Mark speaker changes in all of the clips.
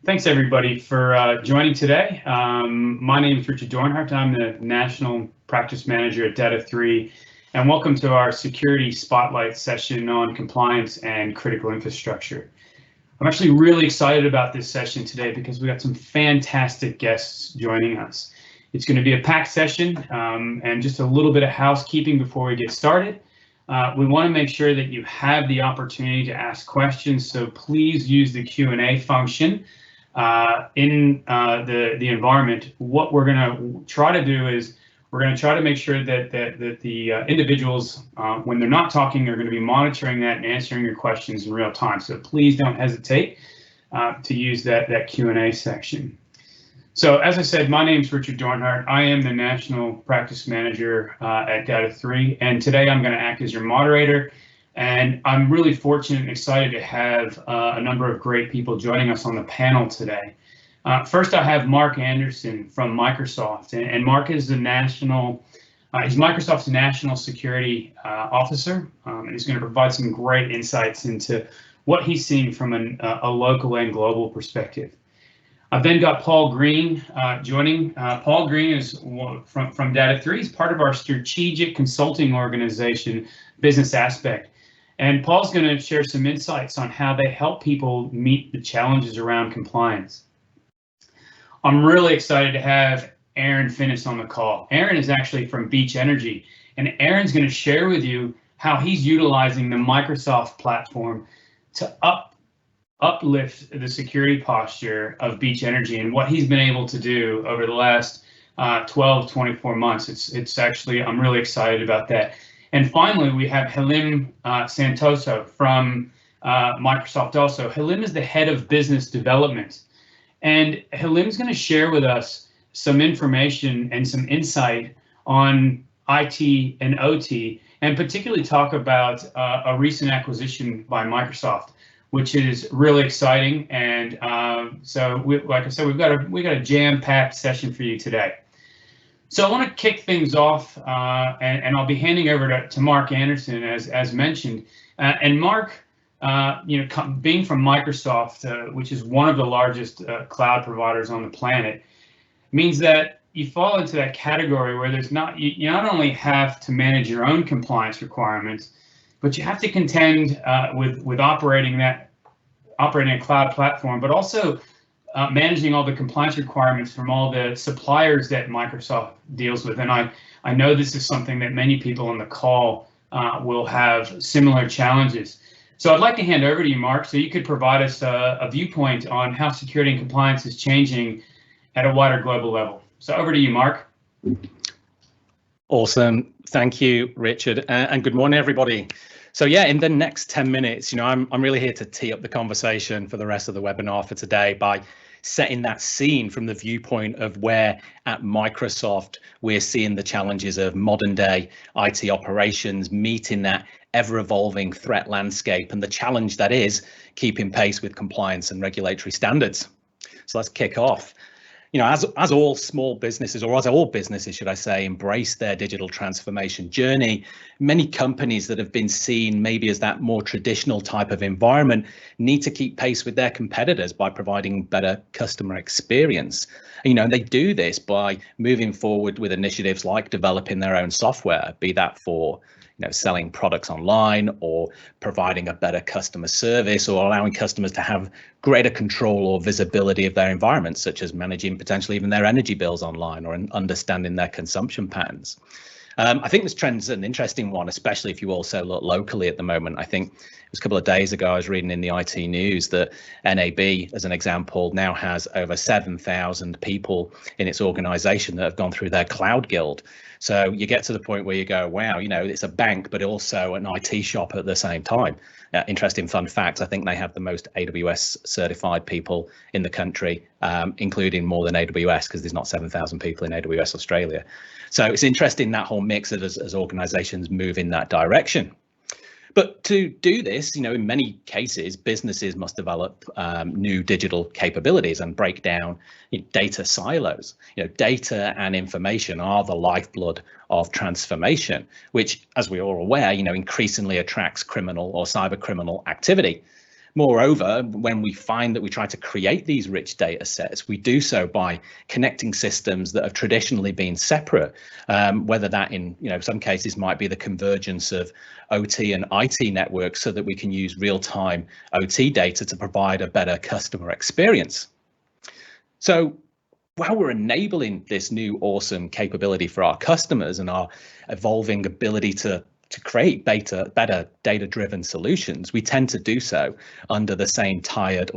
Speaker 1: Thanks everybody for joining today. My name is Richard Dornhart. I'm the National Practice Manager at Data3, and welcome to our Security Spotlight session on compliance and critical infrastructure. I'm actually really excited about this session today because we got some fantastic guests joining us. It's going to be a packed session, and just a little bit of housekeeping before we get started. We want to make sure that you have the opportunity to ask questions, so please use the Q&A function in the environment. What we're going to try to do is we're going to try to make sure that the individuals, when they're not talking, are going to be monitoring that and answering your questions in real time. So please don't hesitate to use that Q&A section. So as I said, my name is Richard Dornhart. I am the National Practice Manager at Data3, and today I'm going to act as your moderator. And I'm really fortunate and excited to have a number of great people joining us on the panel today. First, I have Mark Anderson from Microsoft, and Mark is the he's Microsoft's National Security Officer, and he's going to provide some great insights into what he's seeing from a local and global perspective. I've then got Paul Green joining. Paul Green is from Data3. He's part of our strategic consulting organization, Business Aspect. And Paul's going to share some insights on how they help people meet the challenges around compliance. I'm really excited to have Aaron Finnis on the call. Aaron is actually from Beach Energy, and Aaron's going to share with you how he's utilizing the Microsoft platform to uplift the security posture of Beach Energy and what he's been able to do over the last 12, 24 months. It's actually, I'm really excited about that. And finally, we have Halim Santoso from Microsoft also. Halim is the head of business development. And Halim's going to share with us some information and some insight on IT and OT, and particularly talk about a recent acquisition by Microsoft, which is really exciting. And like I said, we've got a jam-packed session for you today. So I want to kick things off, and I'll be handing over to Mark Anderson, as mentioned. And Mark, being from Microsoft, which is one of the largest cloud providers on the planet, means that you fall into that category where you not only have to manage your own compliance requirements, but you have to contend with operating a cloud platform, but also managing all the compliance requirements from all the suppliers that Microsoft deals with. And I know this is something that many people on the call will have similar challenges. So I'd like to hand over to you, Mark, so you could provide us a viewpoint on how security and compliance is changing at a wider global level. So over to you, Mark.
Speaker 2: Awesome. Thank you, Richard, and good morning, everybody. So yeah, in the next 10 minutes, I'm really here to tee up the conversation for the rest of the webinar for today by setting that scene from the viewpoint of where at Microsoft we're seeing the challenges of modern day IT operations meeting that ever-evolving threat landscape and the challenge that is keeping pace with compliance and regulatory standards. So let's kick off. As all small businesses, or as all businesses, should I say, embrace their digital transformation journey, many companies that have been seen maybe as that more traditional type of environment need to keep pace with their competitors by providing better customer experience. And they do this by moving forward with initiatives like developing their own software, be that for selling products online or providing a better customer service or allowing customers to have greater control or visibility of their environments, such as managing potentially even their energy bills online or understanding their consumption patterns. I think this trend's an interesting one, especially if you also look locally at the moment. I think it was a couple of days ago I was reading in the IT news that NAB, as an example, now has over 7,000 people in its organization that have gone through their cloud guild. So you get to the point where you go, wow, it's a bank, but also an IT shop at the same time. Interesting fun fact, I think they have the most AWS certified people in the country, including more than AWS, because there's not 7,000 people in AWS Australia. So it's interesting that whole mix as organizations move in that direction. But to do this, in many cases, businesses must develop new digital capabilities and break down data silos. Data and information are the lifeblood of transformation, which, as we're all aware, increasingly attracts criminal or cyber criminal activity. Moreover, when we find that we try to create these rich data sets, we do so by connecting systems that have traditionally been separate, whether that in some cases might be the convergence of OT and IT networks so that we can use real-time OT data to provide a better customer experience. So while we're enabling this new awesome capability for our customers and our evolving ability to create better data-driven solutions, we tend to do so under the same tried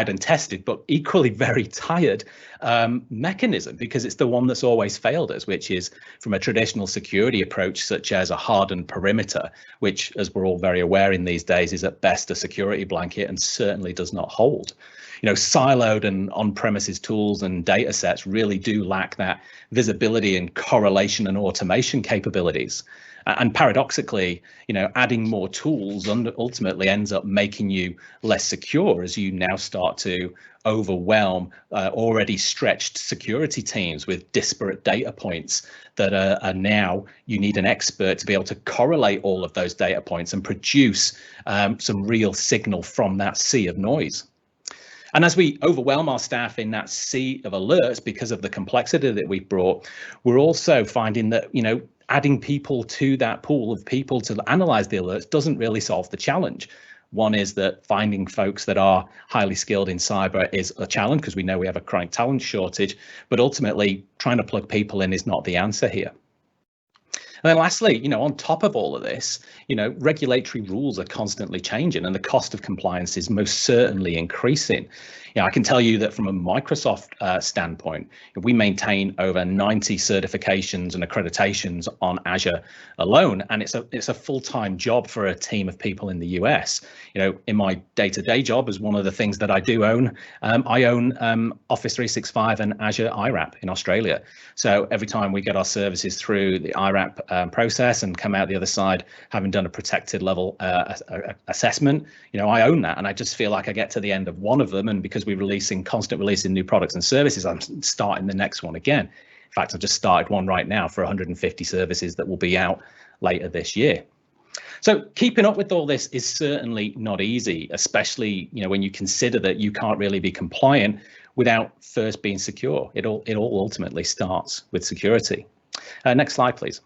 Speaker 2: and tested, but equally very tired mechanism, because it's the one that's always failed us, which is from a traditional security approach, such as a hardened perimeter, which, as we're all very aware in these days, is at best a security blanket and certainly does not hold. Siloed and on-premises tools and data sets really do lack that visibility and correlation and automation capabilities. And paradoxically, adding more tools ultimately ends up making you less secure as you now start to overwhelm already stretched security teams with disparate data points that are now you need an expert to be able to correlate all of those data points and produce some real signal from that sea of noise. And as we overwhelm our staff in that sea of alerts because of the complexity that we've brought, we're also finding that, adding people to that pool of people to analyze the alerts doesn't really solve the challenge. One is that finding folks that are highly skilled in cyber is a challenge because we know we have a chronic talent shortage, but ultimately trying to plug people in is not the answer here. And then lastly, on top of all of this, regulatory rules are constantly changing and the cost of compliance is most certainly increasing. I can tell you that from a Microsoft standpoint, we maintain over 90 certifications and accreditations on Azure alone, and it's a full-time job for a team of people in the US. In my day-to-day job, as one of the things that I do own, I own Office 365 and Azure IRAP in Australia. So every time we get our services through the IRAP process and come out the other side, having done a protected level assessment, I own that, and I just feel like I get to the end of one of them, and because we're constantly releasing new products and services, I'm starting the next one again. In fact, I've just started one right now for 150 services that will be out later this year. So keeping up with all this is certainly not easy, especially when you consider that you can't really be compliant without first being secure. It all ultimately starts with security. Next slide, please.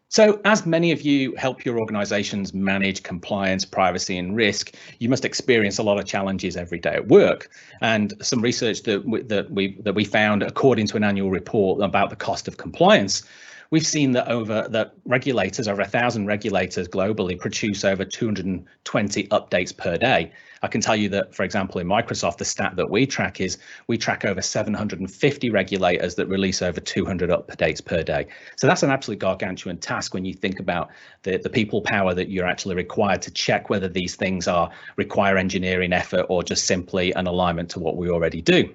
Speaker 2: So as many of you help your organizations manage compliance, privacy and risk, you must experience a lot of challenges every day at work. And some research that we found, according to an annual report about the cost of compliance, we've seen that regulators, over 1,000 regulators globally, produce over 220 updates per day. I can tell you that, for example, in Microsoft, the stat that we track is we track over 750 regulators that release over 200 updates per day. So that's an absolute gargantuan task when you think about the people power that you're actually required to check whether these things require engineering effort or just simply an alignment to what we already do.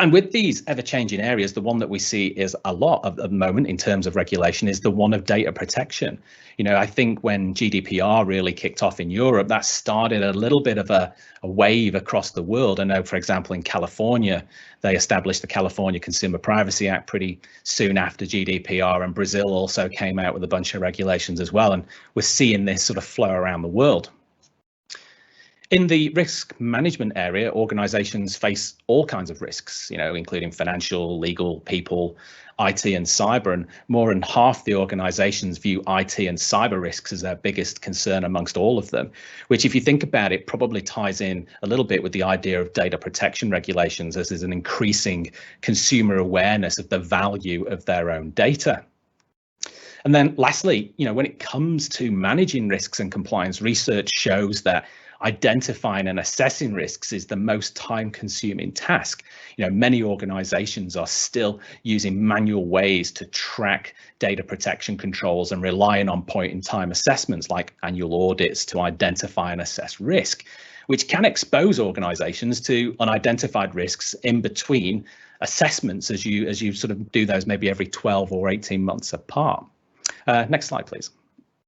Speaker 2: And with these ever-changing areas, the one that we see is a lot at the moment in terms of regulation is the one of data protection. I think when GDPR really kicked off in Europe, that started a little bit of a wave across the world. I know, for example, in California, they established the California Consumer Privacy Act pretty soon after GDPR, and Brazil also came out with a bunch of regulations as well. And we're seeing this sort of flow around the world. In the risk management area, organizations face all kinds of risks, including financial, legal, people, IT and cyber, and more than half the organizations view IT and cyber risks as their biggest concern amongst all of them, which, if you think about it, probably ties in a little bit with the idea of data protection regulations, as there's an increasing consumer awareness of the value of their own data. And then lastly, when it comes to managing risks and compliance, research shows that identifying and assessing risks is the most time-consuming task. Many organizations are still using manual ways to track data protection controls and relying on point-in-time assessments like annual audits to identify and assess risk, which can expose organizations to unidentified risks in between assessments as you sort of do those maybe every 12 or 18 months apart. Next slide, please.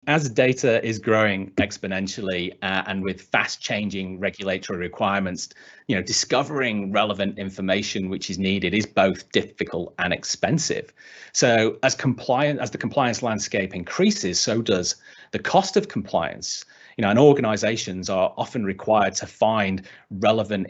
Speaker 2: As data is growing exponentially and with fast changing regulatory requirements, discovering relevant information which is needed is both difficult and expensive. So as the compliance landscape increases, so does the cost of compliance. And organizations are often required to find relevant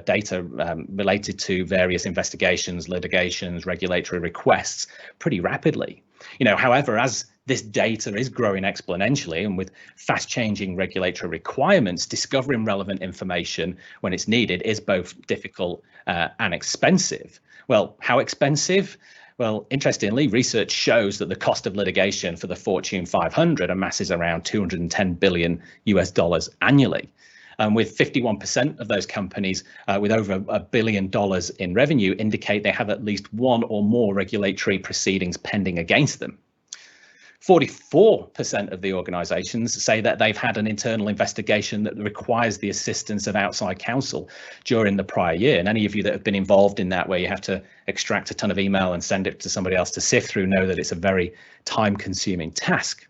Speaker 2: data related to various investigations, litigations, regulatory requests pretty rapidly. However, as this data is growing exponentially and with fast changing regulatory requirements, discovering relevant information when it's needed is both difficult and expensive. Well, how expensive? Well, interestingly, research shows that the cost of litigation for the Fortune 500 amasses around $210 billion annually. With 51% of those companies with over $1 billion in revenue indicate they have at least one or more regulatory proceedings pending against them. 44% of the organizations say that they've had an internal investigation that requires the assistance of outside counsel during the prior year. And any of you that have been involved in that, where you have to extract a ton of email and send it to somebody else to sift through, know that it's a very time-consuming task.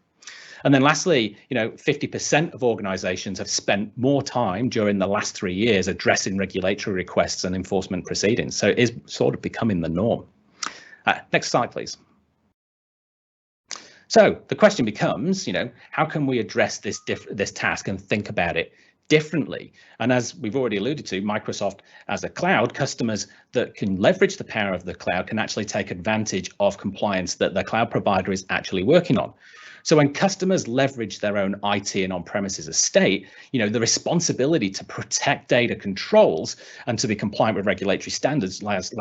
Speaker 2: And then lastly, 50% of organizations have spent more time during the last 3 years addressing regulatory requests and enforcement proceedings. So it is sort of becoming the norm. Next slide, please. So the question becomes, how can we address this task and think about it differently? And as we've already alluded to, Microsoft as a cloud, customers that can leverage the power of the cloud can actually take advantage of compliance that the cloud provider is actually working on. So when customers leverage their own IT and on-premises estate, the responsibility to protect data controls and to be compliant with regulatory standards lands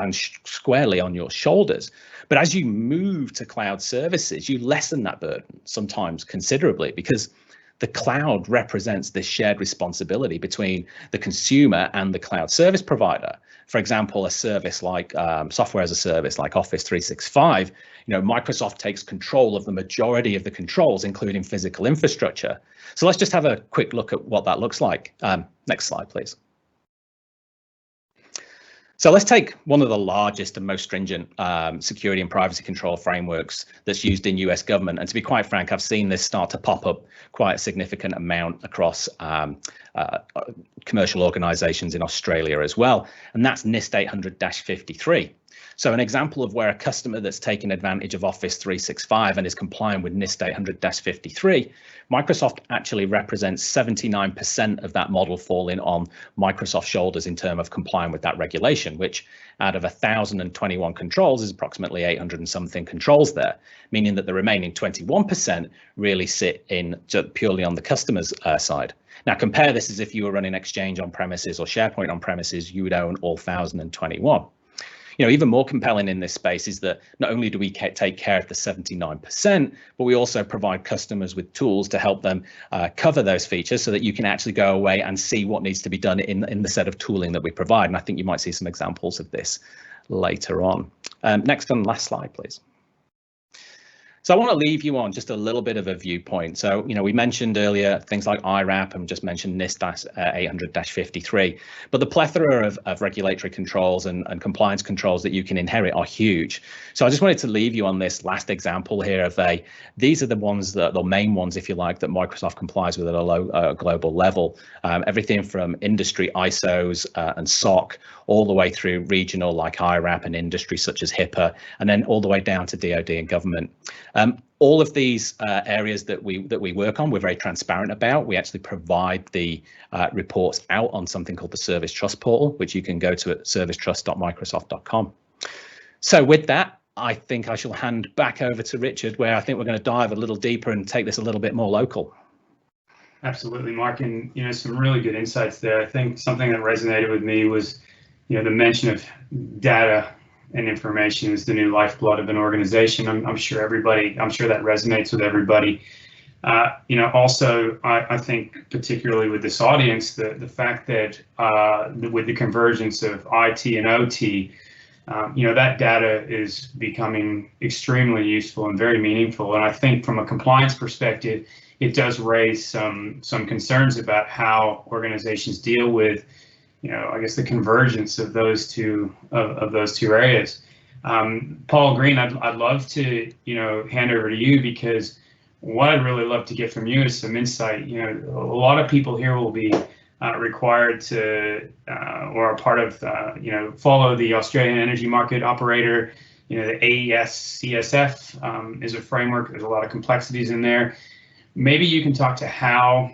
Speaker 2: squarely on your shoulders. But as you move to cloud services, you lessen that burden, sometimes considerably, because the cloud represents this shared responsibility between the consumer and the cloud service provider. For example, a service like software as a service like Office 365, Microsoft takes control of the majority of the controls, including physical infrastructure. So let's just have a quick look at what that looks like. Next slide, please. So let's take one of the largest and most stringent security and privacy control frameworks that's used in US government. And to be quite frank, I've seen this start to pop up quite a significant amount across commercial organizations in Australia as well. And that's NIST 800-53. So an example of where a customer that's taking advantage of Office 365 and is complying with NIST 800-53, Microsoft actually represents 79% of that model falling on Microsoft's shoulders in terms of complying with that regulation, which out of 1,021 controls is approximately 800 and something controls there, meaning that the remaining 21% really sit in purely on the customer's side. Now compare this as if you were running Exchange on premises or SharePoint on premises, you would own all 1,021. Even more compelling in this space is that not only do we take care of the 79%, but we also provide customers with tools to help them cover those features so that you can actually go away and see what needs to be done in the set of tooling that we provide. And I think you might see some examples of this later on. Next and last slide, please. So I want to leave you on just a little bit of a viewpoint. So, we mentioned earlier things like IRAP and just mentioned NIST 800-53, but the plethora of regulatory controls and compliance controls that you can inherit are huge. So I just wanted to leave you on this last example here of these are the ones that the main ones, if you like, that Microsoft complies with at a global level. Everything from industry ISOs and SOC all the way through regional like IRAP and industry such as HIPAA, and then all the way down to DoD and government. All of these areas that we work on, we're very transparent about. We actually provide the reports out on something called the Service Trust Portal, which you can go to at servicetrust.microsoft.com. So with that, I think I shall hand back over to Richard, where I think we're going to dive a little deeper and take this a little bit more local.
Speaker 1: Absolutely, Mark, and some really good insights there. I think something that resonated with me was the mention of data and information is the new lifeblood of an organization. I'm sure that resonates with everybody. Also, I think particularly with this audience, the fact that with the convergence of IT and OT, that data is becoming extremely useful and very meaningful. And I think from a compliance perspective, it does raise some concerns about how organizations deal with I guess the convergence of those two areas. Paul Green, I'd love to hand over to you, because what I'd really love to get from you is some insight. A lot of people here will be required to or are part of follow the Australian Energy Market Operator. The AES CSF is a framework. There's a lot of complexities in there. maybe you can talk to how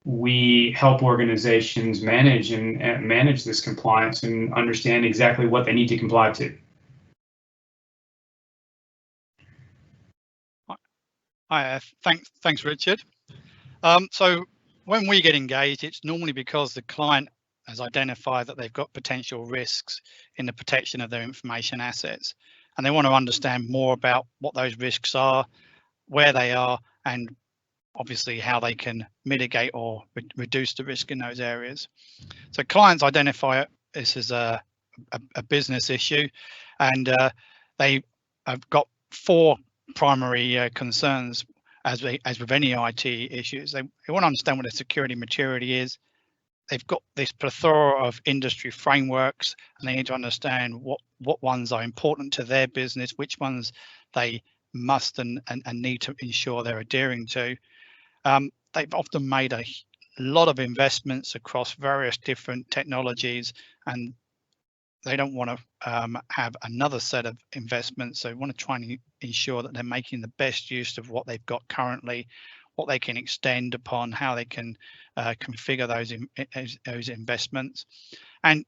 Speaker 1: we help organizations manage and manage this compliance and understand exactly what they need to comply to.
Speaker 3: Hi, thanks, Richard. So when we get engaged, it's normally because the client has identified that they've got potential risks in the protection of their information assets, and they want to understand more about what those risks are, where they are, and obviously how they can mitigate or reduce the risk in those areas. So clients identify this as a business issue, and they have got four primary concerns as with any IT issues. They want to understand what the security maturity is. They've got this plethora of industry frameworks, and they need to understand what ones are important to their business, which ones they must and need to ensure they're adhering to. They've often made a lot of investments across various different technologies, and they don't want to have another set of investments. So they want to try and ensure that they're making the best use of what they've got currently, what they can extend upon, how they can configure those investments. And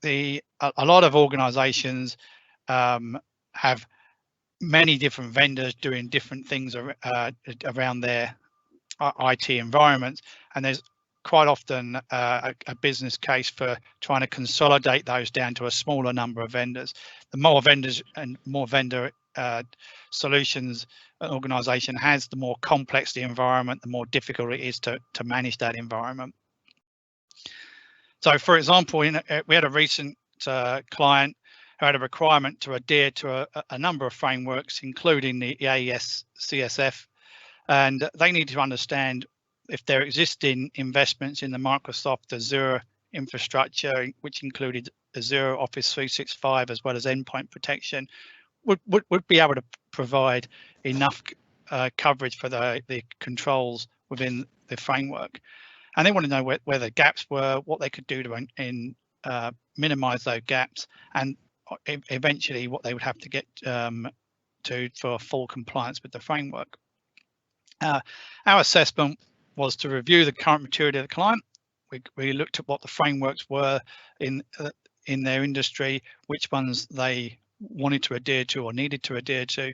Speaker 3: a lot of organizations have many different vendors doing different things around their IT environments, and there's quite often a business case for trying to consolidate those down to a smaller number of vendors. The more vendors and more vendor solutions an organization has, the more complex the environment, the more difficult it is to manage that environment. So, for example, we had a recent client who had a requirement to adhere to a number of frameworks, including the AES CSF, and they need to understand if their existing investments in the Microsoft Azure infrastructure, which included Azure Office 365 as well as endpoint protection, would be able to provide enough coverage for the controls within the framework. And they want to know where the gaps were, what they could do to minimize those gaps, and eventually what they would have to get to for full compliance with the framework. Our assessment was to review the current maturity of the client. We looked at what the frameworks were in their industry, which ones they wanted to adhere to or needed to adhere to,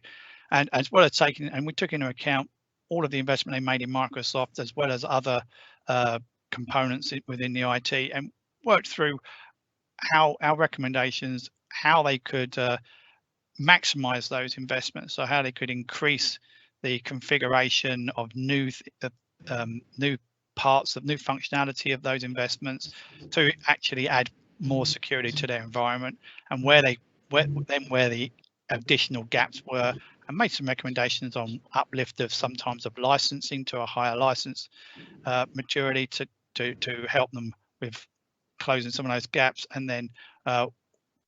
Speaker 3: and as well as we took into account all of the investment they made in Microsoft as well as other components within the IT, and worked through how our recommendations, how they could maximize those investments, so how they could increase the configuration of new parts of new functionality of those investments to actually add more security to their environment, and where the additional gaps were, and made some recommendations on uplift of sometimes of licensing to a higher license maturity to help them with closing some of those gaps, and then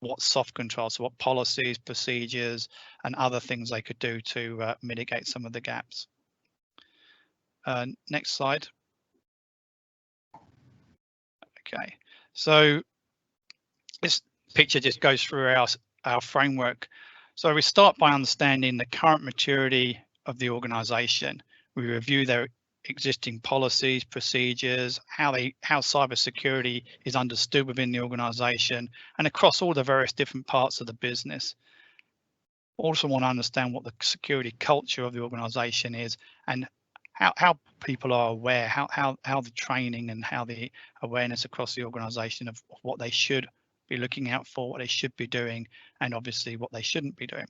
Speaker 3: what soft controls, so what policies, procedures, and other things they could do to mitigate some of the gaps. Next slide. Okay, so this picture just goes through our framework. So we start by understanding the current maturity of the organization. We review their existing policies, procedures, how cybersecurity is understood within the organization and across all the various different parts of the business. Also want to understand what the security culture of the organization is, and how people are aware, how the training and how the awareness across the organization of what they should be looking out for, what they should be doing, and obviously what they shouldn't be doing.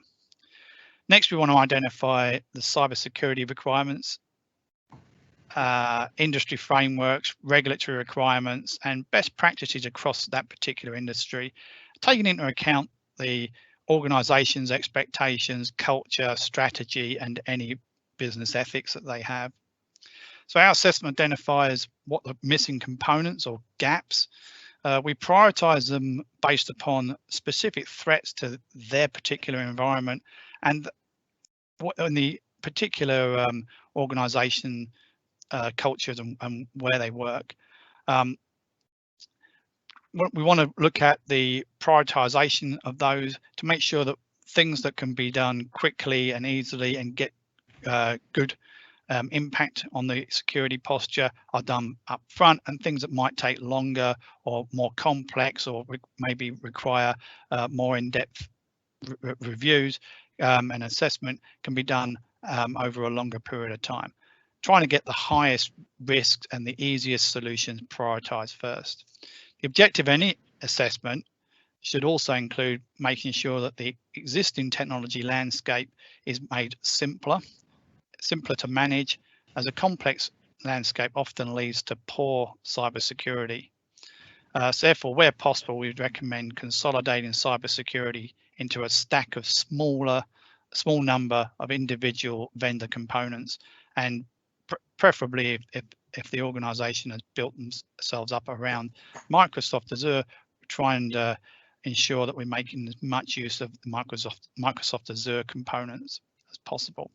Speaker 3: Next, we want to identify the cybersecurity requirements, industry frameworks, regulatory requirements, and best practices across that particular industry, taking into account the organization's expectations, culture, strategy, and any business ethics that they have. So our assessment identifies what the missing components or gaps. We prioritize them based upon specific threats to their particular environment and in the particular organization cultures and where they work. We want to look at the prioritization of those to make sure that things that can be done quickly and easily and get good impact on the security posture are done up front, and things that might take longer or more complex or maybe require more in-depth reviews and assessment can be done over a longer period of time. Trying to get the highest risks and the easiest solutions prioritized first. The objective of any assessment should also include making sure that the existing technology landscape is made simpler to manage, as a complex landscape often leads to poor cybersecurity. So therefore, where possible, we'd recommend consolidating cybersecurity into a stack of small number of individual vendor components, and preferably if the organization has built themselves up around Microsoft Azure, try and ensure that we're making as much use of the Microsoft Azure components as possible.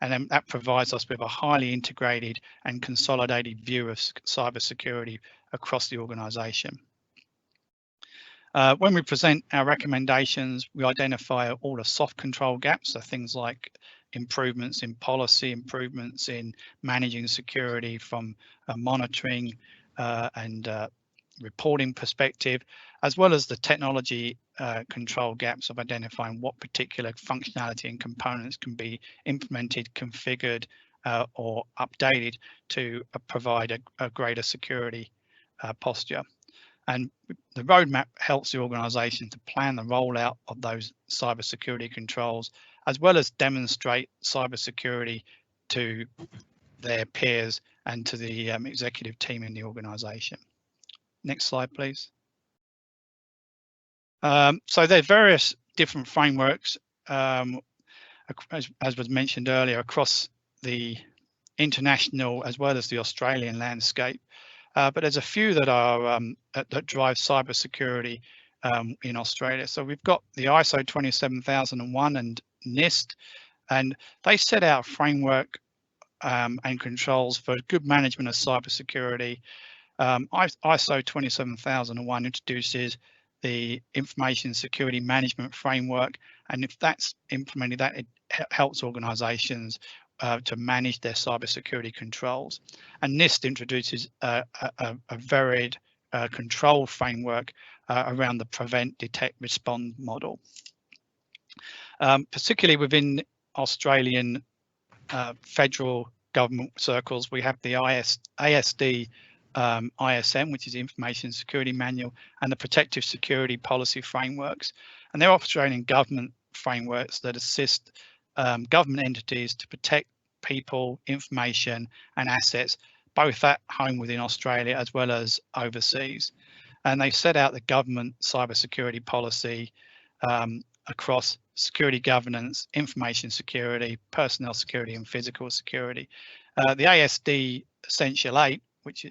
Speaker 3: And then that provides us with a highly integrated and consolidated view of cybersecurity across the organization. When we present our recommendations, we identify all the soft control gaps, so things like improvements in policy, improvements in managing security from a monitoring and reporting perspective, as well as the technology control gaps of identifying what particular functionality and components can be implemented, configured, or updated to provide a greater security posture. And the roadmap helps the organisation to plan the rollout of those cybersecurity controls, as well as demonstrate cybersecurity to their peers and to the executive team in the organisation. Next slide, please. So there are various different frameworks, as was mentioned earlier, across the international as well as the Australian landscape. But there's a few that are that drive cybersecurity in Australia. So we've got the ISO 27001 and NIST, and they set out a framework and controls for good management of cybersecurity. ISO 27001 introduces the Information Security Management Framework, and if that's implemented, that it helps organisations to manage their cybersecurity controls. And NIST introduces a varied control framework around the prevent, detect, respond model. Particularly within Australian federal government circles, we have the ASD ISM, which is the Information Security Manual, and the Protective Security Policy Frameworks. And they're Australian government frameworks that assist government entities to protect people, information and assets, both at home within Australia as well as overseas. And they set out the government cybersecurity policy across security governance, information security, personnel security and physical security. The ASD Essential 8, which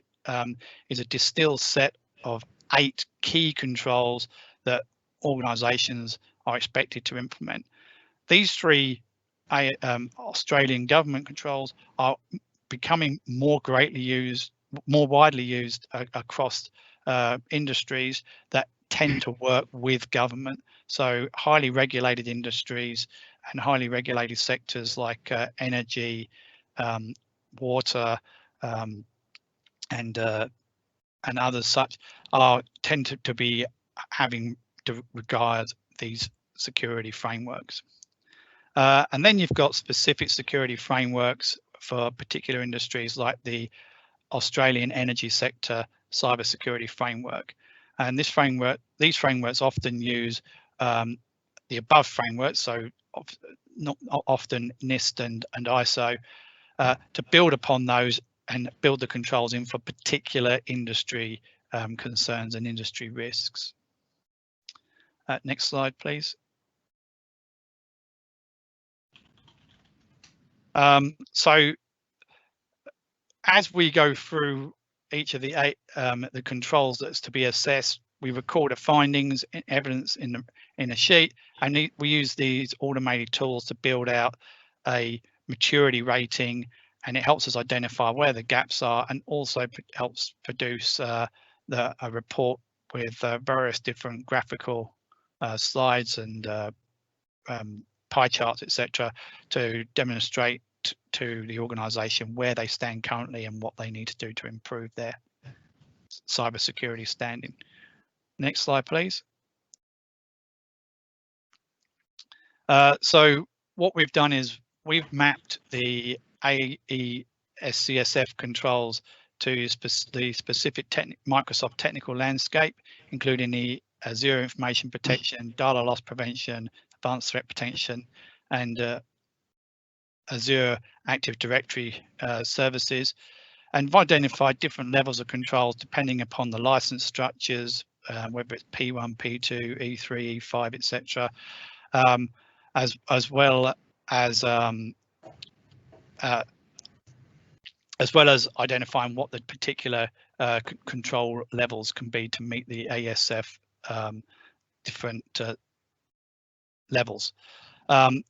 Speaker 3: is a distilled set of 8 key controls that organisations are expected to implement. These 3 Australian government controls are becoming more widely used across industries that tend to work with government. So highly regulated industries and highly regulated sectors like energy, water, and others such tend to be having to regard these security frameworks. And then you've got specific security frameworks for particular industries like the Australian energy sector cybersecurity framework. And these frameworks often use the above frameworks, so not often NIST and ISO, to build upon those and build the controls in for particular industry concerns and industry risks. Next slide, please. So as we go through each of the 8 the controls that's to be assessed, we record the findings and evidence in a sheet, and we use these automated tools to build out a maturity rating, and it helps us identify where the gaps are, and also helps produce a report with various different graphical slides and pie charts, etc., to demonstrate to the organisation where they stand currently and what they need to do to improve their cybersecurity standing. Next slide, please. So what we've done is we've mapped the AES-CSF controls to the specific Microsoft technical landscape, including the Azure Information Protection, data loss prevention, advanced threat protection, and Azure Active Directory services, and we've identified different levels of controls depending upon the license structures, whether it's P1, P2, E3, E5, etc., as well as identifying what the particular control levels can be to meet the ASF different levels.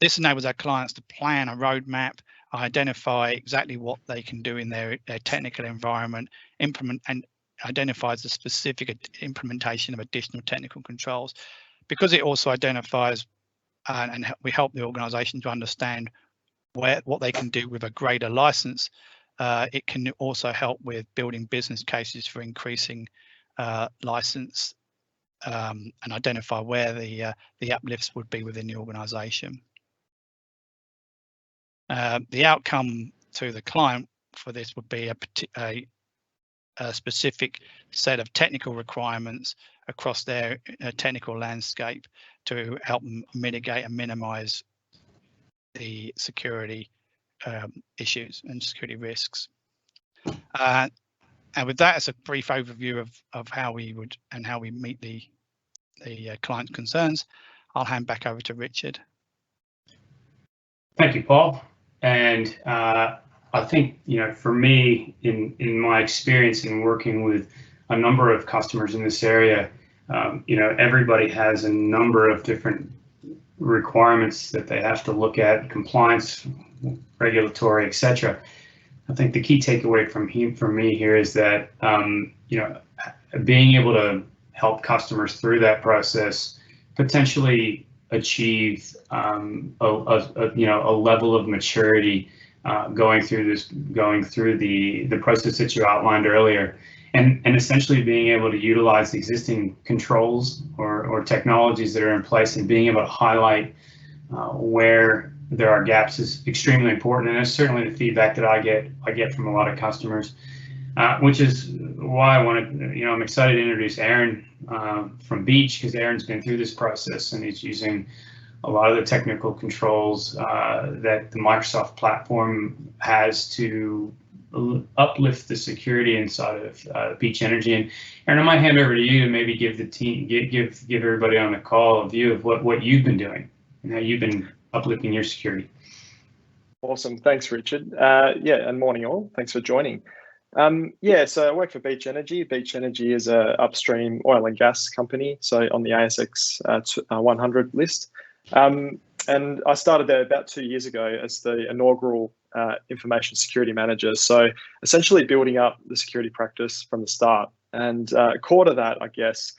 Speaker 3: This enables our clients to plan a roadmap, identify exactly what they can do in their technical environment, implement and identifies the specific implementation of additional technical controls. Because it also identifies and we help the organisation to understand what they can do with a greater license, it can also help with building business cases for increasing license and identify where the uplifts would be within the organisation. The outcome to the client for this would be a specific set of technical requirements across their technical landscape to help them mitigate and minimise the security issues and security risks. And with that as a brief overview of how we would and how we meet the client concerns, I'll hand back over to Richard.
Speaker 1: Thank you, Paul. And I think, for me, in my experience in working with a number of customers in this area, everybody has a number of different requirements that they have to look at, compliance, regulatory, etc. I think the key takeaway from me here is that being able to help customers through that process, potentially achieve a level of maturity going through the process that you outlined earlier, and essentially being able to utilize the existing controls or technologies that are in place and being able to highlight where there are gaps is extremely important, and that's certainly the feedback that I get from a lot of customers, which is why I'm excited to introduce Aaron from Beach, because Aaron's been through this process and he's using a lot of the technical controls that the Microsoft platform has to uplift the security inside of Beach Energy. And Aaron, I might hand over to you to maybe give the team, give everybody on the call a view of what you've been doing and how you've been uplifting your security.
Speaker 4: Awesome, thanks, Richard. And morning all. Thanks for joining. So I work for Beach Energy. Beach Energy is an upstream oil and gas company, so on the ASX 100 list. And I started there about 2 years ago as the inaugural information security manager. So essentially building up the security practice from the start. And core to that, I guess,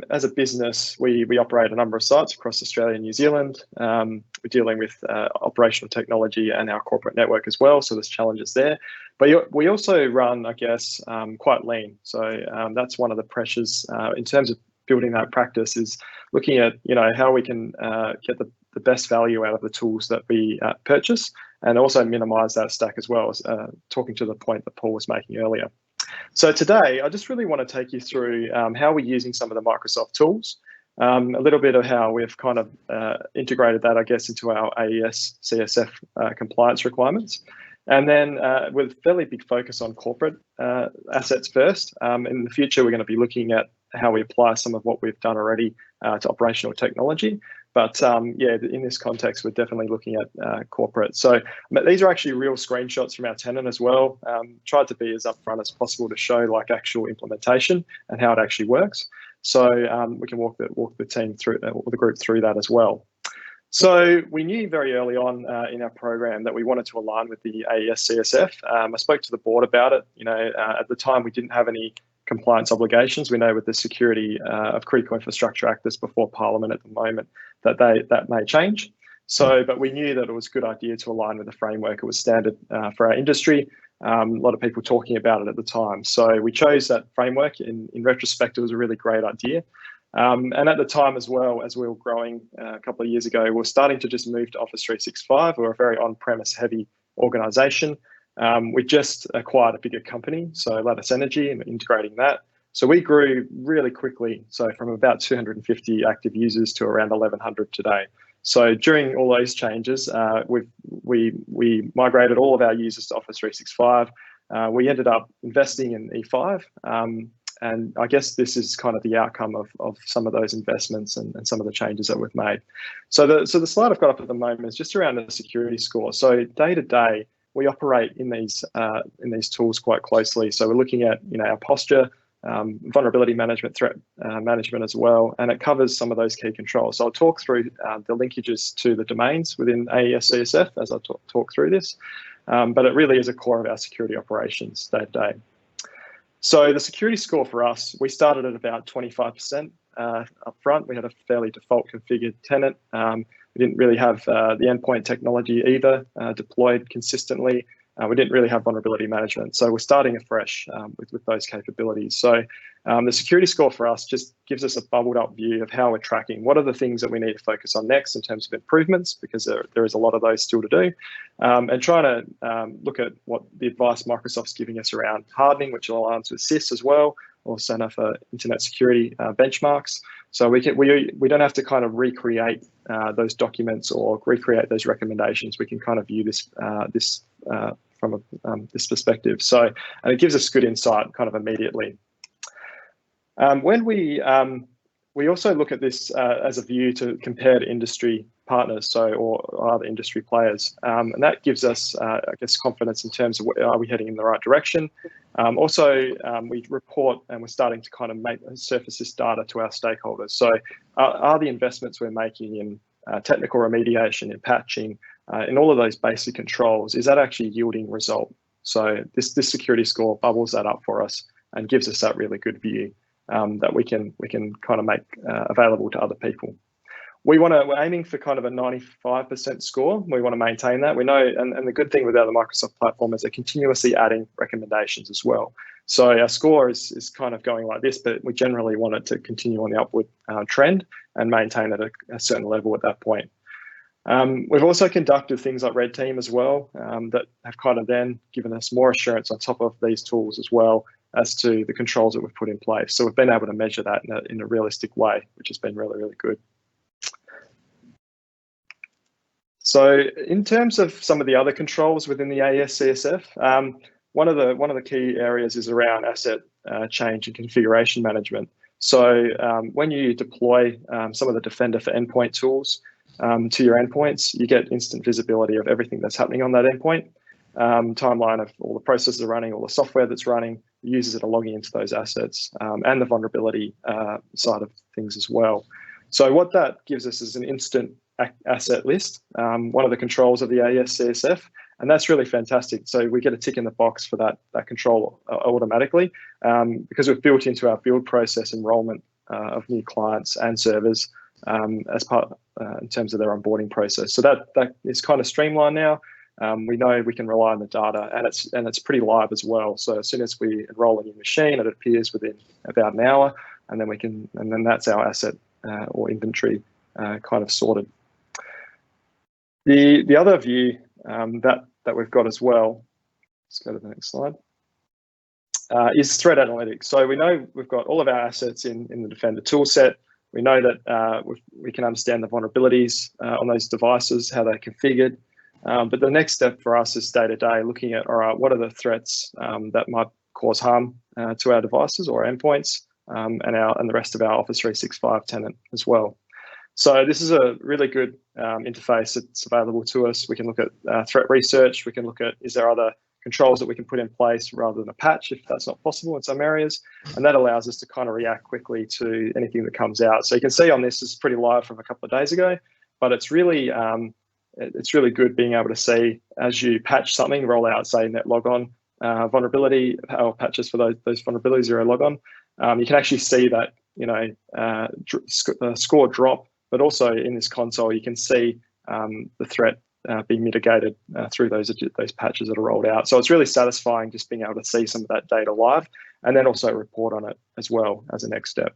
Speaker 4: as a business, we operate a number of sites across Australia and New Zealand. We're dealing with operational technology and our corporate network as well, so there's challenges there. But we also run, I guess, quite lean. So that's one of the pressures in terms of building that practice, is looking at how we can get the best value out of the tools that we purchase, and also minimize that stack as well, as talking to the point that Paul was making earlier. So today, I just really want to take you through how we're using some of the Microsoft tools, a little bit of how we've kind of integrated that, I guess, into our AES CSF compliance requirements. And then with fairly big focus on corporate assets first. In the future, we're going to be looking at how we apply some of what we've done already to operational technology. But in this context, we're definitely looking at corporate. So these are actually real screenshots from our tenant as well. Tried to be as upfront as possible to show like actual implementation and how it actually works. So we can walk the team through, or the group through that as well. So we knew very early on in our program that we wanted to align with the AES CSF. I spoke to the board about it. At the time we didn't have any compliance obligations. We know with the Security of Critical Infrastructure Act that's before Parliament at the moment that may change. So, but we knew that it was a good idea to align with the framework. It was standard for our industry. A lot of people talking about it at the time. So we chose that framework. In retrospect, it was a really great idea. And at the time as well, as we were growing a couple of years ago, we were starting to just move to Office 365. We're a very on-premise heavy organization. We just acquired a bigger company, so Lattice Energy, and integrating that. So we grew really quickly. So from about 250 active users to around 1,100 today. So during all those changes, we migrated all of our users to Office 365. We ended up investing in E5. And I guess this is kind of the outcome of some of those investments and some of the changes that we've made. So the slide I've got up at the moment is just around the security score. So day to day, we operate in these tools quite closely. So we're looking at our posture, vulnerability management, threat management as well, and it covers some of those key controls. So I'll talk through the linkages to the domains within AES CSF as I talk through this, but it really is a core of our security operations day to day. So the security score for us, we started at about 25% up front. We had a fairly default configured tenant. We didn't really have the endpoint technology either deployed consistently. We didn't really have vulnerability management. So we're starting afresh with those capabilities. So the security score for us just gives us a bubbled up view of how we're tracking. What are the things that we need to focus on next in terms of improvements, because there is a lot of those still to do. And trying to look at what the advice Microsoft's giving us around hardening, which will align with CIS as well, or Center for Internet Security benchmarks. So we don't have to kind of recreate those documents or recreate those recommendations. We can kind of view this from this perspective. So, and it gives us good insight kind of immediately. When we also look at this as a view to compare to industry partners, or other industry players, and that gives us, I guess, confidence in terms of are we heading in the right direction. Also, we report and we're starting to kind of surface this data to our stakeholders. So, are the investments we're making in technical remediation, in patching, in all of those basic controls, is that actually yielding result? So this security score bubbles that up for us and gives us that really good view that we can kind of make available to other people. We're aiming for kind of a 95% score. We want to maintain that. We know, and the good thing with the Microsoft platform is they're continuously adding recommendations as well. So our score is kind of going like this, but we generally want it to continue on the upward trend and maintain at a certain level at that point. We've also conducted things like Red Team as well that have kind of then given us more assurance on top of these tools as well as to the controls that we've put in place. So we've been able to measure that in a realistic way, which has been really, really good. So in terms of some of the other controls within the AES CSF, one of the key areas is around asset change and configuration management. So when you deploy some of the Defender for Endpoint tools to your endpoints, you get instant visibility of everything that's happening on that endpoint, timeline of all the processes running, all the software that's running, the users that are logging into those assets, and the vulnerability side of things as well. So what that gives us is an instant asset list, one of the controls of the AES CSF, and that's really fantastic. So we get a tick in the box for that control automatically because we've built into our build process enrollment of new clients and servers as part in terms of their onboarding process. So that is kind of streamlined now. We know we can rely on the data, and it's pretty live as well. So as soon as we enroll a new machine, it appears within about an hour, and then that's our asset or inventory kind of sorted. The other view that we've got as well, let's go to the next slide, is threat analytics. So we know we've got all of our assets in the Defender toolset. We know that we can understand the vulnerabilities on those devices, how they're configured. But the next step for us is day to day looking at, all right, what are the threats that might cause harm to our devices or our endpoints and the rest of our Office 365 tenant as well. So this is a really good interface that's available to us. We can look at threat research. We can look at, is there other controls that we can put in place rather than a patch if that's not possible in some areas. And that allows us to kind of react quickly to anything that comes out. So you can see on this is pretty live from a couple of days ago, but it's really good being able to see as you patch something, roll out, say, NetLogon vulnerability or patches for those vulnerabilities, zero logon. You can actually see that, score drop, but also in this console, you can see the threat being mitigated through those patches that are rolled out. So it's really satisfying just being able to see some of that data live and then also report on it as well as a next step.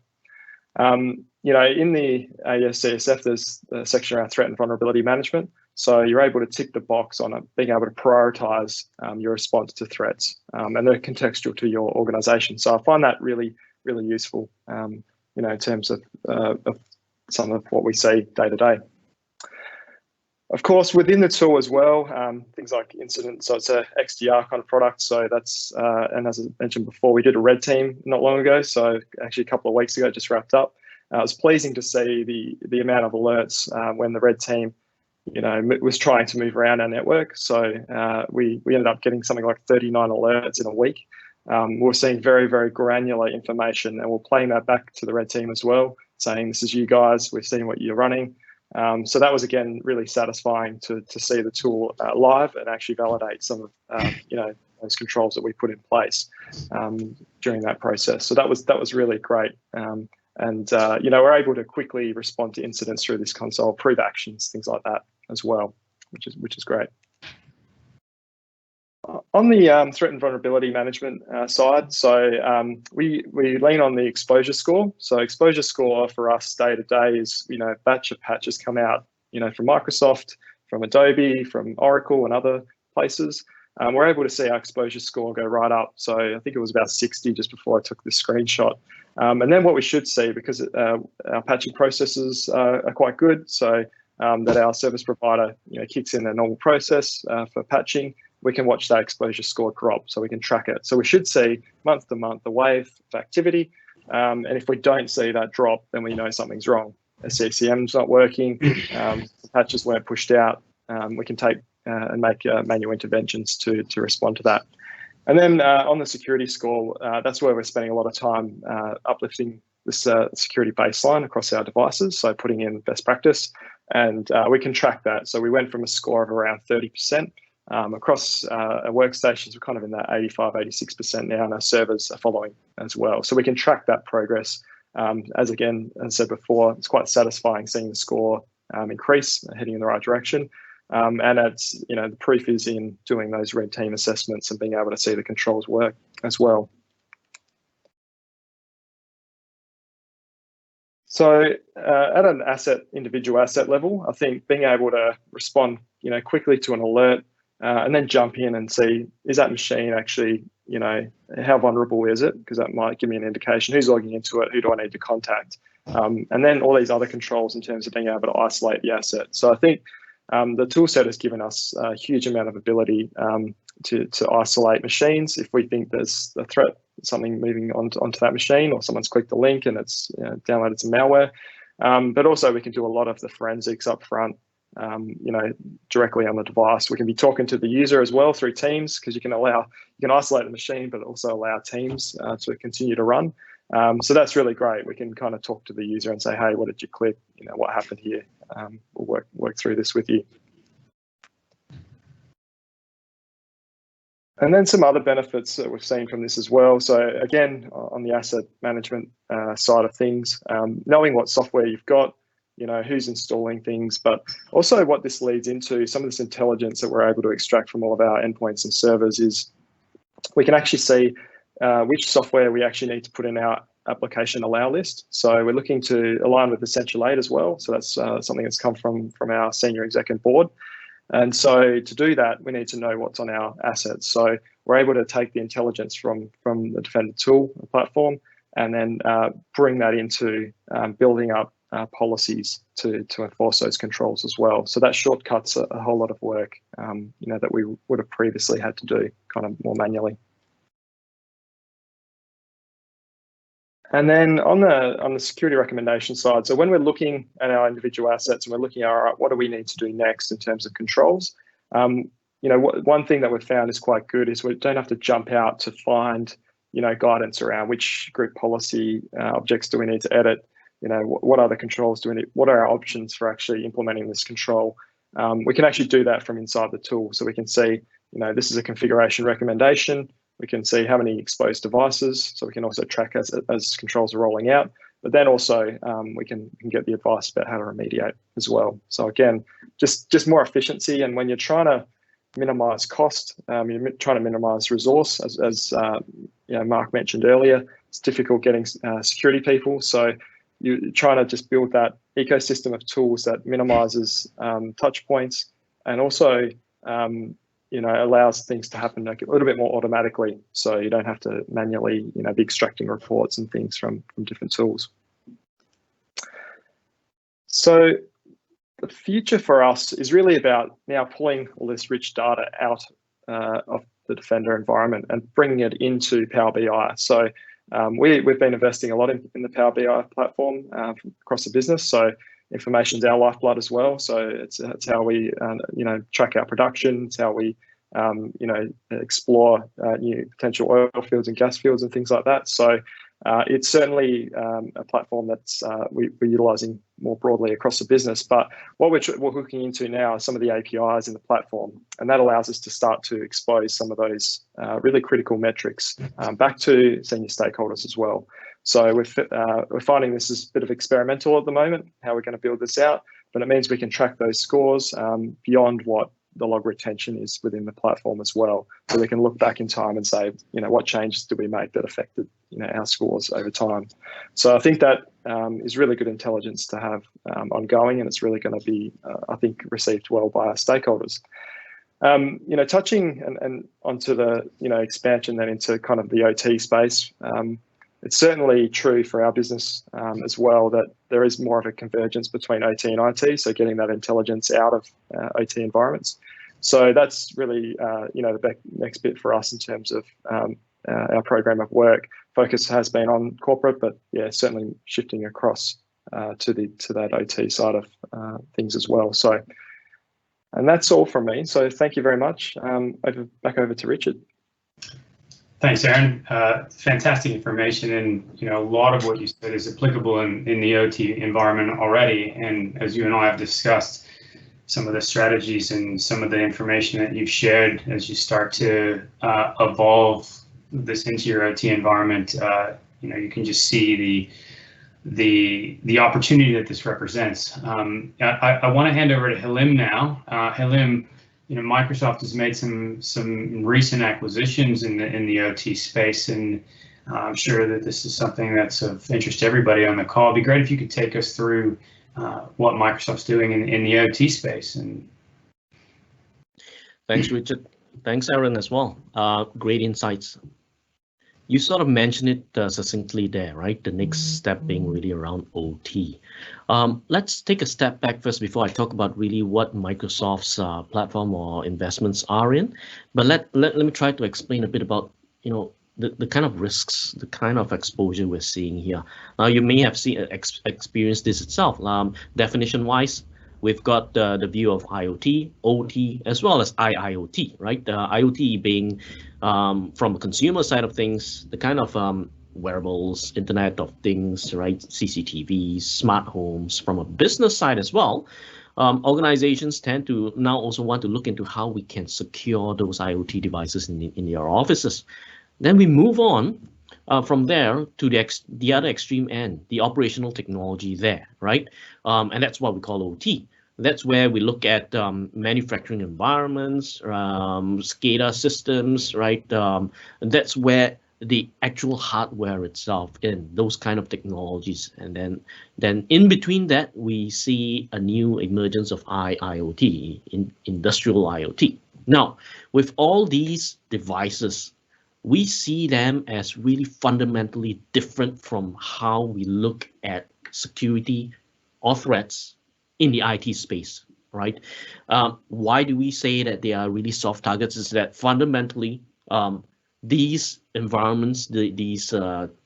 Speaker 4: In the AES-CSF, there's a section around threat and vulnerability management. So you're able to tick the box on it, being able to prioritize your response to threats, and they're contextual to your organization. So I find that really, really useful, in terms of some of what we see day to day. Of course, within the tool as well, things like incidents. So it's a XDR kind of product. So that's, and as I mentioned before, we did a red team not long ago. So actually a couple of weeks ago, just wrapped up. It was pleasing to see the amount of alerts when the red team, was trying to move around our network. So we ended up getting something like 39 alerts in a week. We're seeing very, very granular information, and we're playing that back to the red team as well, saying, this is you guys, we've seen what you're running. So that was, again, really satisfying to see the tool live and actually validate some of those controls that we put in place during that process. So that was really great. We're able to quickly respond to incidents through this console, prove actions, things like that as well, which is great. On the threat and vulnerability management side, so we lean on the exposure score. So exposure score for us day to day is, a batch of patches come out, from Microsoft, from Adobe, from Oracle and other places. We're able to see our exposure score go right up. So I think it was about 60 just before I took the screenshot. And then what we should see, because our patching processes are quite good, so that our service provider kicks in a normal process for patching, we can watch that exposure score drop, so we can track it. So we should see month to month a wave of activity, and if we don't see that drop, then we know something's wrong. A CCM's not working, the patches weren't pushed out. We can take and make manual interventions to respond to that. And then on the security score, that's where we're spending a lot of time uplifting this security baseline across our devices, so putting in best practice, and we can track that. So we went from a score of around 30%. Across our workstations, we're kind of in that 85, 86% now, and our servers are following as well. So we can track that progress. As I said before, it's quite satisfying seeing the score increase, heading in the right direction. And it's, the proof is in doing those red team assessments and being able to see the controls work as well. So at an individual asset level, I think being able to respond, quickly to an alert, and then jump in and see, is that machine actually, how vulnerable is it? Because that might give me an indication, who's logging into it, who do I need to contact? And then all these other controls in terms of being able to isolate the asset. So I think the tool set has given us a huge amount of ability to isolate machines. If we think there's a threat, something moving onto that machine, or someone's clicked the link and it's downloaded some malware. But also we can do a lot of the forensics up front, directly on the device. We can be talking to the user as well through Teams, because you can isolate the machine, but also allow Teams to continue to run. So that's really great. We can kind of talk to the user and say, hey, what did you click? What happened here? We'll work through this with you. And then some other benefits that we've seen from this as well. So again, on the asset management side of things, knowing what software you've got, who's installing things, but also what this leads into, some of this intelligence that we're able to extract from all of our endpoints and servers is we can actually see which software we actually need to put in our application allow list. So we're looking to align with Essential 8 as well. So that's something that's come from our senior executive board. And so to do that, we need to know what's on our assets. So we're able to take the intelligence from the Defender tool platform and then bring that into building up policies to enforce those controls as well. So that shortcuts a whole lot of work, that we would have previously had to do kind of more manually. And then on the security recommendation side, so when we're looking at our individual assets and we're looking at, all right, what do we need to do next in terms of controls? One thing that we've found is quite good is we don't have to jump out to find, guidance around which group policy objects do we need to edit. What other controls do we need? What are our options for actually implementing this control? We can actually do that from inside the tool. So we can see, this is a configuration recommendation. We can see how many exposed devices. So we can also track as controls are rolling out. but then also we can get the advice about how to remediate as well. So again, just more efficiency. And when you're trying to minimize cost, you're trying to minimize resource, as Mark mentioned earlier, it's difficult getting security people. So you're trying to just build that ecosystem of tools that minimizes touch points, and also allows things to happen a little bit more automatically, so you don't have to manually be extracting reports and things from different tools. So the future for us is really about now pulling all this rich data out of the Defender environment and bringing it into Power BI. So we've been investing a lot in the Power BI platform across the business. So information's our lifeblood as well. So it's how we track our production. It's how we explore new potential oil fields and gas fields and things like that. So it's certainly a platform that's we're utilizing more broadly across the business. But what we're hooking into now is some of the APIs in the platform, and that allows us to start to expose some of those really critical metrics back to senior stakeholders as well. So we're finding this is a bit of experimental at the moment, how we're going to build this out, but it means we can track those scores beyond what the log retention is within the platform as well. So we can look back in time and say, what changes did we make that affected, our scores over time. So I think that is really good intelligence to have ongoing, and it's really going to be, I think, received well by our stakeholders. Touching and onto the, expansion then into kind of the OT space, it's certainly true for our business as well that there is more of a convergence between OT and IT, so getting that intelligence out of OT environments. So that's really, the next bit for us in terms of our program of work. Focus has been on corporate, but yeah, certainly shifting across to that OT side of things as well. So, and that's all from me. So thank you very much. Back over to Richard.
Speaker 1: Thanks, Aaron. Fantastic information, and a lot of what you said is applicable in the OT environment already. And as you and I have discussed, some of the strategies and some of the information that you've shared as you start to evolve this into your OT environment, you can just see the opportunity that this represents. I want to hand over to Halim now. Halim, Microsoft has made some recent acquisitions in the OT space, and I'm sure that this is something that's of interest to everybody on the call. It'd be great if you could take us through what Microsoft's doing in the OT space. And
Speaker 5: thanks, Richard. Thanks, Aaron, as well. Great insights. You sort of mentioned it succinctly there, right? The next step being really around OT. Let's take a step back first before I talk about really what Microsoft's platform or investments are in. But let me try to explain a bit about, the kind of risks, the kind of exposure we're seeing here. Now, you may have experienced this itself. Definition-wise, we've got the view of IoT, OT, as well as IIoT, right? IoT being, from a consumer side of things, the kind of wearables, Internet of Things, right? CCTVs, smart homes. From a business side as well, organizations tend to now also want to look into how we can secure those IoT devices in their offices. Then we move on from there to the other extreme end, the operational technology there, right? And that's what we call OT. That's where we look at manufacturing environments, SCADA systems, right? And that's where the actual hardware itself in those kind of technologies. And then in between that, we see a new emergence of IIoT, industrial IoT. Now, with all these devices, we see them as really fundamentally different from how we look at security or threats in the IT space, right? Why do we say that they are really soft targets? Is that fundamentally these environments, these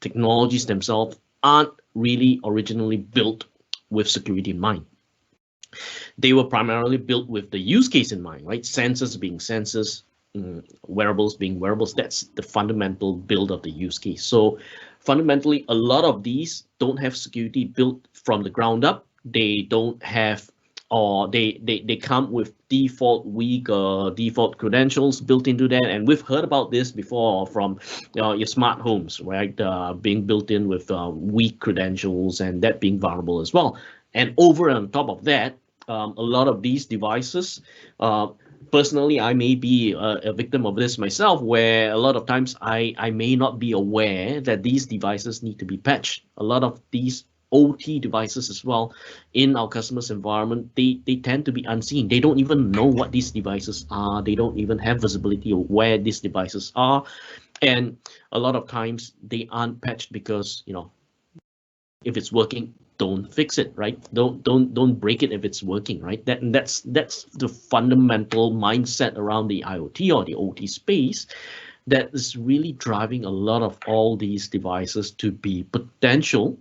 Speaker 5: technologies themselves aren't really originally built with security in mind. They were primarily built with the use case in mind, right? Sensors being sensors, wearables being wearables. That's the fundamental build of the use case. So fundamentally, a lot of these don't have security built from the ground up. They don't have or they come with default weak default credentials built into that. And we've heard about this before from your smart homes, right? Being built in with weak credentials and that being vulnerable as well. And over on top of that, a lot of these devices, personally, I may be a victim of this myself, where a lot of times I may not be aware that these devices need to be patched. A lot of these OT devices as well in our customers' environment, they tend to be unseen. They don't even know what these devices are. They don't even have visibility of where these devices are. And a lot of times they aren't patched because, you know, if it's working, don't fix it, right? Don't break it if it's working, right? That's the fundamental mindset around the IoT or the OT space that is really driving a lot of all these devices to be potential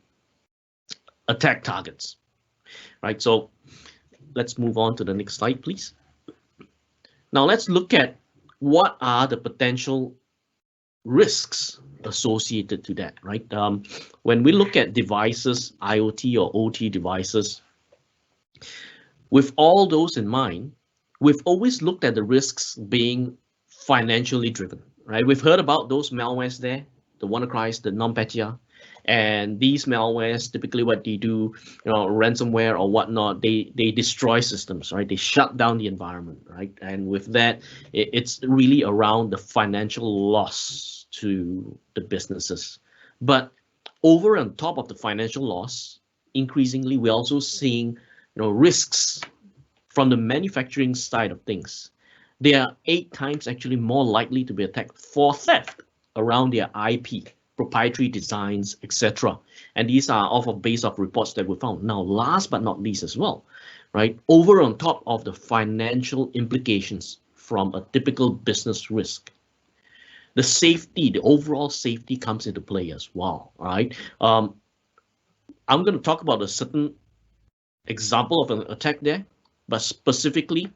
Speaker 5: attack targets, right? So let's move on to the next slide, please. Now let's look at what are the potential risks associated to that, right? When we look at devices, IoT or OT devices, with all those in mind, we've always looked at the risks being financially driven, right? We've heard about those malwares there, the WannaCry, the NotPetya, and these malwares, typically what they do, you know, ransomware or whatnot, they destroy systems, right? They shut down the environment, right? And with that, it's really around the financial loss to the businesses. But over on top of the financial loss, increasingly, we're also seeing, you know, risks from the manufacturing side of things. They are 8 times actually more likely to be attacked for theft around their IP, proprietary designs, etc. And these are off of base of reports that we found. Now, last but not least as well, right? Over on top of the financial implications from a typical business risk, the safety, the overall safety comes into play as well, right? I'm going to talk about a certain example of an attack there, but specifically,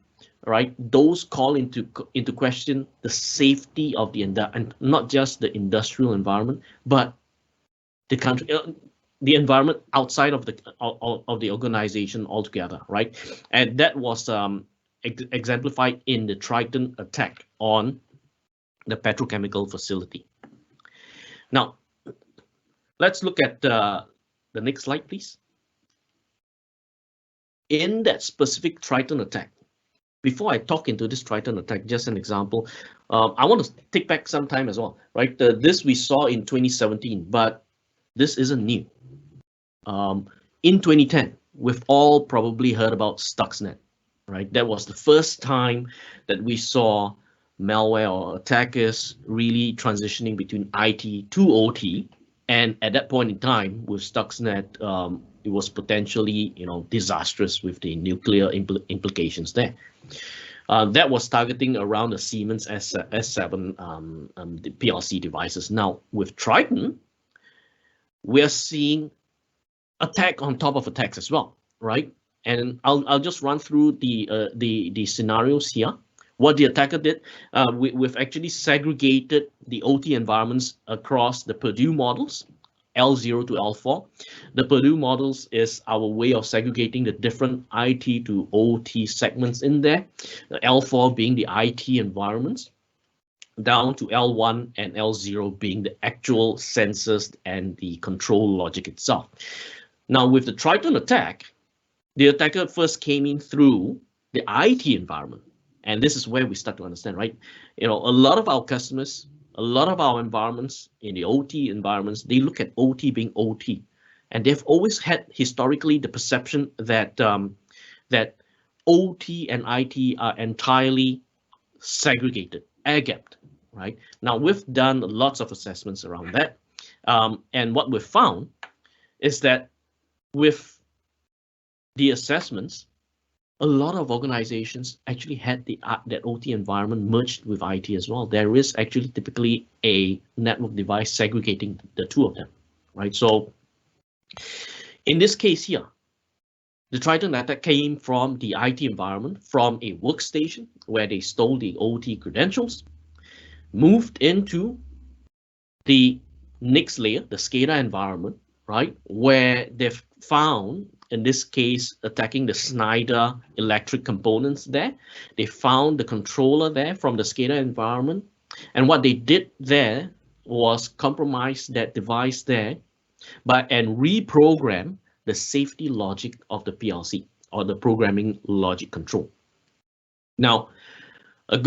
Speaker 5: right, those call into question the safety of the and not just the industrial environment, but the country, the environment outside of the organization altogether, right? And that was exemplified in the Triton attack on the petrochemical facility. Now, let's look at the next slide, please. In that specific Triton attack, before I talk into this Triton attack, just an example, I want to take back some time as well, right? This we saw in 2017, but this isn't new. In 2010, we've all probably heard about Stuxnet, right? That was the first time that we saw malware or attackers really transitioning between IT to OT. And at that point in time, with Stuxnet, it was potentially, you know, disastrous with the nuclear implications there. That was targeting around the Siemens S7 the PLC devices. Now, with Triton, we're seeing attack on top of attacks as well, right? And I'll just run through the scenarios here. What the attacker did, we've actually segregated the OT environments across the Purdue models, L0 to L4. The Purdue models is our way of segregating the different IT to OT segments in there, L4 being the IT environments, down to L1 and L0 being the actual sensors and the control logic itself. Now, with the Triton attack, the attacker first came in through the IT environment. And this is where we start to understand, right? You know, a lot of our customers, a lot of our environments in the OT environments, they look at OT being OT. And they've always had historically the perception that that OT and IT are entirely segregated, air-gapped, right? Now, we've done lots of assessments around that. And what we've found is that with the assessments, a lot of organizations actually had that OT environment merged with IT as well. There is actually typically a network device segregating the two of them, right? So in this case here, the Triton attack came from the IT environment, from a workstation where they stole the OT credentials, moved into the next layer, the SCADA environment, right, where they've found in this case, attacking the Schneider electric components there. They found the controller there from the SCADA environment. And what they did there was compromise that device there and reprogram the safety logic of the PLC, or the programming logic control. Now, I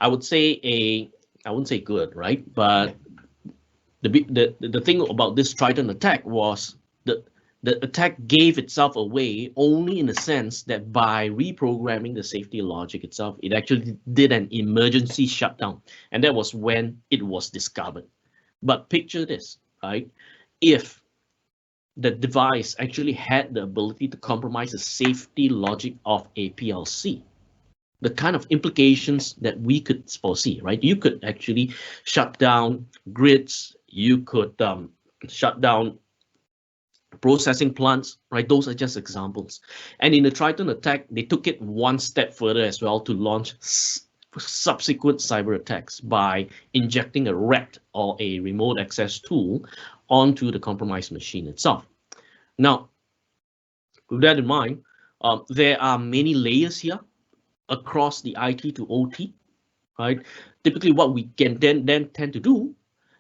Speaker 5: wouldn't say good, right? But the thing about this Triton attack was the attack gave itself away only in the sense that by reprogramming the safety logic itself, it actually did an emergency shutdown. And that was when it was discovered. But picture this, right? If the device actually had the ability to compromise the safety logic of a PLC, the kind of implications that we could foresee, right? You could actually shut down grids, you could shut down processing plants, right? Those are just examples. And in the Triton attack, they took it one step further as well to launch subsequent cyber attacks by injecting a RAT, or a remote access tool, onto the compromised machine itself. Now, with that in mind, there are many layers here across the IT to OT, right? Typically, what we can then tend to do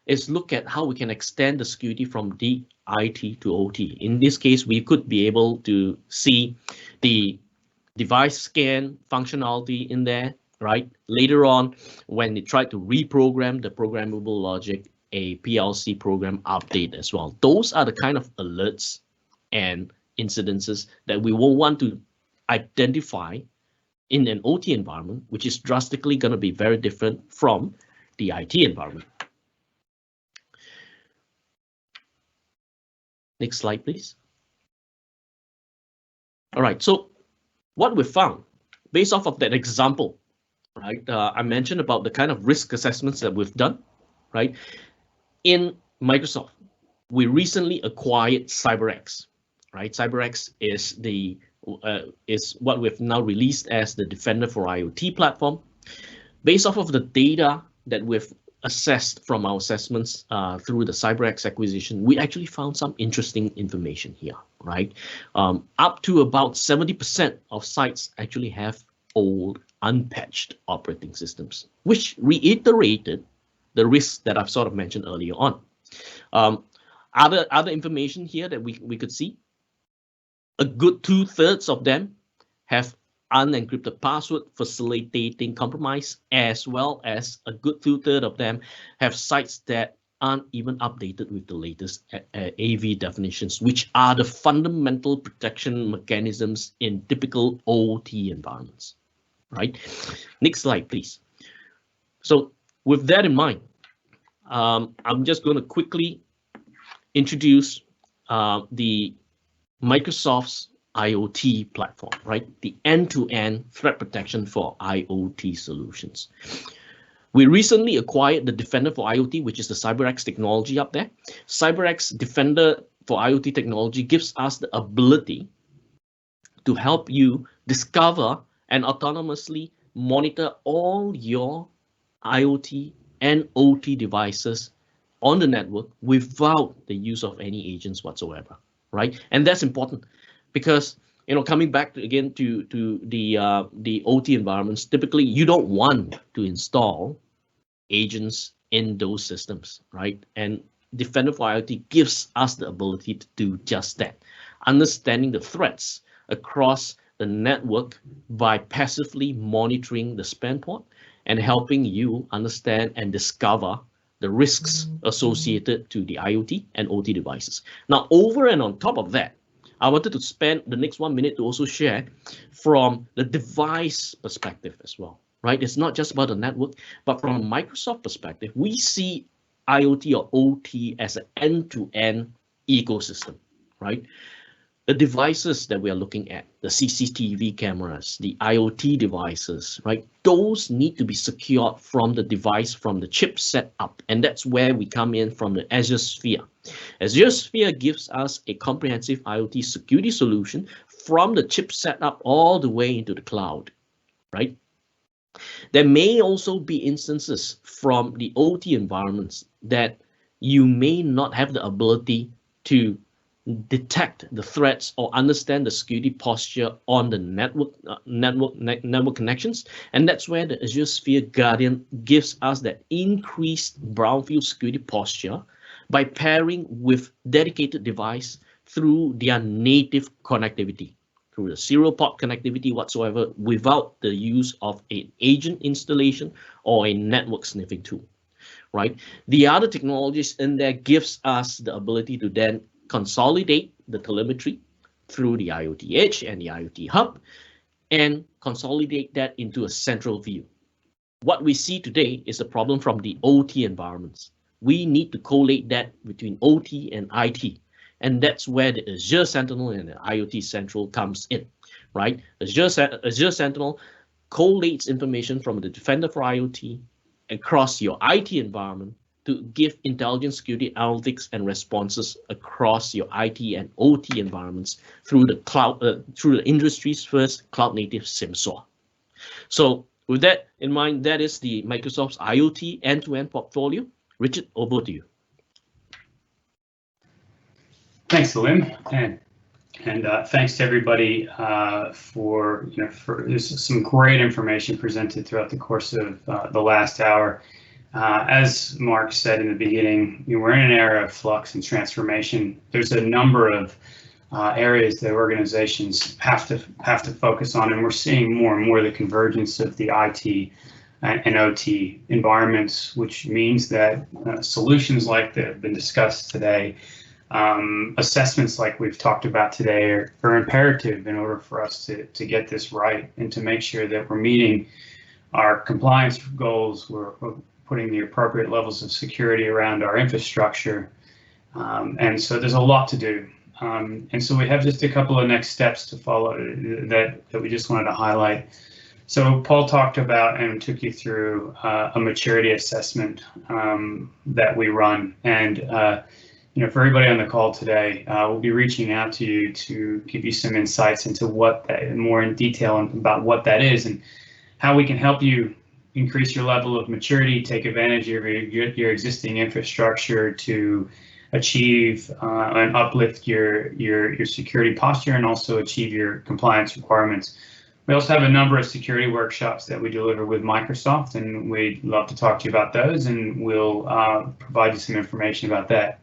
Speaker 5: is look at how we can extend the security from the IT to OT. In this case, we could be able to see the device scan functionality in there, right? Later on, when they try to reprogram the programmable logic, a PLC program update as well. Those are the kind of alerts and incidences that we will want to identify in an OT environment, which is drastically going to be very different from the IT environment. Next slide, please. All right, so what we found based off of that example, right? I mentioned about the kind of risk assessments that we've done, right? In Microsoft, we recently acquired CyberX, right? CyberX is what we've now released as the Defender for IoT platform. Based off of the data that we've assessed from our assessments through the CyberX acquisition, we actually found some interesting information here, right? Up to about 70% of sites actually have old, unpatched operating systems, which reiterated the risks that I've sort of mentioned earlier on. Other information here that we could see, a good 2/3 of them have unencrypted password facilitating compromise, as well as a good 2/3 of them have sites that aren't even updated with the latest AV definitions, which are the fundamental protection mechanisms in typical OT environments, right? Next slide, please. So with that in mind, I'm just going to quickly introduce the Microsoft's IoT platform, right? The end-to-end threat protection for IoT solutions. We recently acquired the Defender for IoT, which is the CyberX technology up there. CyberX Defender for IoT technology gives us the ability to help you discover and autonomously monitor all your IoT and OT devices on the network without the use of any agents whatsoever, right? And that's important because, you know, coming back again to the OT environments, typically you don't want to install agents in those systems, right? And Defender for IoT gives us the ability to do just that, understanding the threats across the network by passively monitoring the span port and helping you understand and discover the risks associated to the IoT and OT devices. Now, over and on top of that, I wanted to spend the next 1 minute to also share from the device perspective as well, right? It's not just about the network, but from a Microsoft perspective, we see IoT or OT as an end-to-end ecosystem, right? The devices that we are looking at, the CCTV cameras, the IoT devices, right? Those need to be secured from the device, from the chip set up. And that's where we come in from the Azure Sphere. Azure Sphere gives us a comprehensive IoT security solution from the chip set up all the way into the cloud, right? There may also be instances from the OT environments that you may not have the ability to detect the threats or understand the security posture on the network connections. And that's where the Azure Sphere Guardian gives us that increased brownfield security posture by pairing with dedicated device through their native connectivity, through the serial port connectivity whatsoever, without the use of an agent installation or a network sniffing tool, right? The other technologies in there gives us the ability to then consolidate the telemetry through the IoT Edge and the IoT Hub and consolidate that into a central view. What we see today is a problem from the OT environments. We need to collate that between OT and IT. And that's where the Azure Sentinel and the IoT Central comes in, right? Azure Sentinel collates information from the Defender for IoT across your IT environment to give intelligent security analytics and responses across your IT and OT environments through the cloud, through the industry's first cloud-native SIEM SOAR. So with that in mind, that is the Microsoft's IoT end-to-end portfolio. Richard, over to you.
Speaker 1: Thanks, Lim, and thanks to everybody for there's some great information presented throughout the course of the last hour. As Mark said in the beginning, we're in an era of flux and transformation. There's a number of areas that organizations have to focus on, and we're seeing more and more the convergence of the IT and OT environments, which means that solutions like that have been discussed today, assessments like we've talked about today are imperative in order for us to get this right and to make sure that we're meeting our compliance goals, we're putting the appropriate levels of security around our infrastructure. And so there's a lot to do. And so we have just a couple of next steps to follow that we just wanted to highlight. So Paul talked about and took you through a maturity assessment that we run. And for everybody on the call today, we'll be reaching out to you to give you some insights into what that, more in detail about what that is and how we can help you increase your level of maturity, take advantage of your existing infrastructure to achieve and uplift your security posture and also achieve your compliance requirements. We also have a number of security workshops that we deliver with Microsoft, and we'd love to talk to you about those, and we'll provide you some information about that.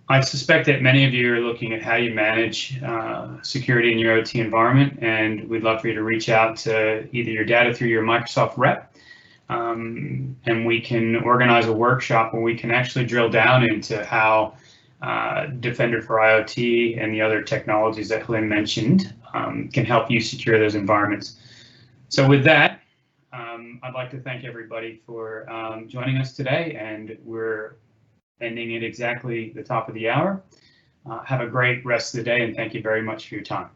Speaker 1: I suspect that many of you are looking at how you manage security in your OT environment, and we'd love for you to reach out to either your data through your Microsoft rep, and we can organize a workshop where we can actually drill down into how Defender for IoT and the other technologies that Lynn mentioned can help you secure those environments. So with that, I'd like to thank everybody for joining us today, and we're ending at exactly the top of the hour. Have a great rest of the day, and thank you very much for your time.